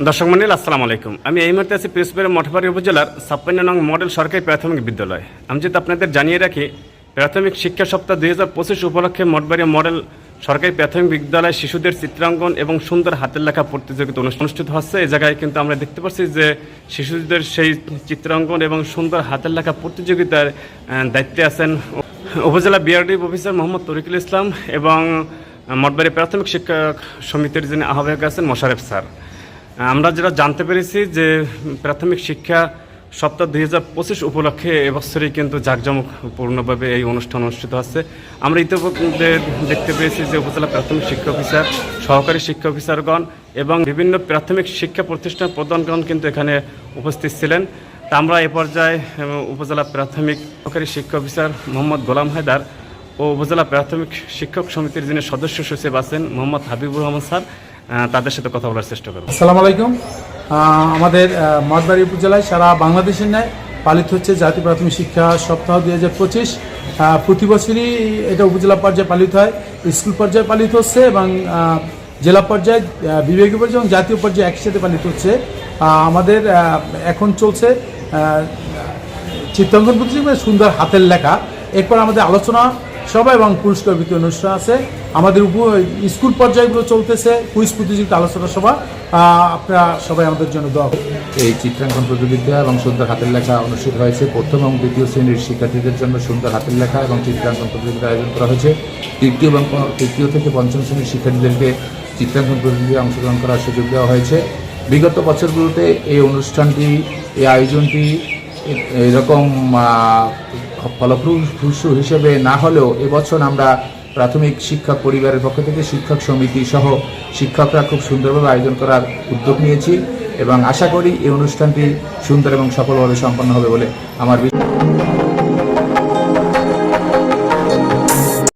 দর্শক মন্ডলী আসসালামু আলাইকুম। আমি এই মুহূর্তে আছি পিরোজপুরের মঠবাড়ি উপজেলার ৫৬ নং মডেল সরকারি প্রাথমিক বিদ্যালয়। আমি যদি আপনাদের জানিয়ে রাখি, প্রাথমিক শিক্ষা সপ্তাহ ২০২৫ উপলক্ষে মঠবাড়ি মডেল সরকারি প্রাথমিক বিদ্যালয়ে শিশুদের চিত্রাঙ্কন এবং সুন্দর হাতের লেখা প্রতিযোগিতা অনুষ্ঠিত হচ্ছে। এই জায়গায় কিন্তু আমরা দেখতে পাচ্ছি যে শিশুদের সেই চিত্রাঙ্কন এবং সুন্দর হাতের লেখা প্রতিযোগিতার দায়িত্বে আছেন উপজেলা বিআরডি অফিসার মোহাম্মদ তরিকুল ইসলাম এবং মঠবাড়ি প্রাথমিক শিক্ষা সমিতির যিনি আহ্বায়ক আছেন মোশারেফ স্যার। আমরা যেটা জানতে পেরেছি যে প্রাথমিক শিক্ষা সপ্তাহ ২০২৫ উপলক্ষে এবছরই কিন্তু জাঁকজমকপূর্ণভাবে এই অনুষ্ঠান অনুষ্ঠিত হচ্ছে। আমরা ইতিমধ্যে দেখতে পেয়েছি যে উপজেলা প্রাথমিক শিক্ষা অফিসার, সহকারী শিক্ষা অফিসারগণ এবং বিভিন্ন প্রাথমিক শিক্ষা প্রতিষ্ঠান প্রধানগণ কিন্তু এখানে উপস্থিত ছিলেন। তা আমরা এ পর্যায়ে উপজেলা প্রাথমিক সহকারী শিক্ষা অফিসার মোহাম্মদ গোলাম হায়দার ও উপজেলা প্রাথমিক শিক্ষক সমিতির যিনি সদস্য সচিব আছেন মোহাম্মদ হাবিবুর রহমান স্যার, তাদের সাথে কথা বলার চেষ্টা করব। আসসালামু আলাইকুম। আমাদের মঠবাড়ি উপজেলায় সারা বাংলাদেশের ন্যায় পালিত হচ্ছে জাতীয় প্রাথমিক শিক্ষা সপ্তাহ ২০২৫। প্রতি বছরই এটা উপজেলা পর্যায়ে পালিত হয়, স্কুল পর্যায়ে পালিত হচ্ছে এবং জেলা পর্যায়ে, বিভাগীয় পর্যায়ে এবং জাতীয় পর্যায়ে একসাথে পালিত হচ্ছে। আমাদের এখন চলছে চিত্রাঙ্কন প্রতিযোগিতা, সুন্দর হাতের লেখা। এরপর আমাদের আলোচনা সভা এবং পুরস্কার বিতরণ অনুষ্ঠান আছে। আমাদের স্কুল পর্যায়গুলো চলতেছে, কুইজ প্রতিযোগিতা, আলোচনা সভা। আপনারা সবাই আমাদের জন্য দোয়া করুন। এই চিত্রাঙ্কন প্রতিযোগিতা এবং সুন্দর হাতের লেখা অনুষ্ঠিত হয়েছে। প্রথম এবং দ্বিতীয় শ্রেণীর শিক্ষার্থীদের জন্য সুন্দর হাতের লেখা এবং চিত্রাঙ্কন প্রতিযোগিতার আয়োজন করা হয়েছে। তৃতীয় থেকে পঞ্চম শ্রেণীর শিক্ষার্থীদেরকে চিত্রাঙ্কন প্রতিযোগিতায় অংশগ্রহণ করার সুযোগ দেওয়া হয়েছে। বিগত বছরগুলোতে এই অনুষ্ঠানটি, এই আয়োজনটি এরকম ফলপ্রসূ হিসেবে না হলেও এবছর আমরা প্রাথমিক শিক্ষক পরিবারের পক্ষ থেকে শিক্ষক সমিতি সহ শিক্ষকরা খুব সুন্দরভাবে আয়োজন করার উদ্যোগ নিয়েছি এবং আশা করি এই অনুষ্ঠানটি সুন্দর এবং সফলভাবে সম্পন্ন হবে বলে আমার বিশ্বাস।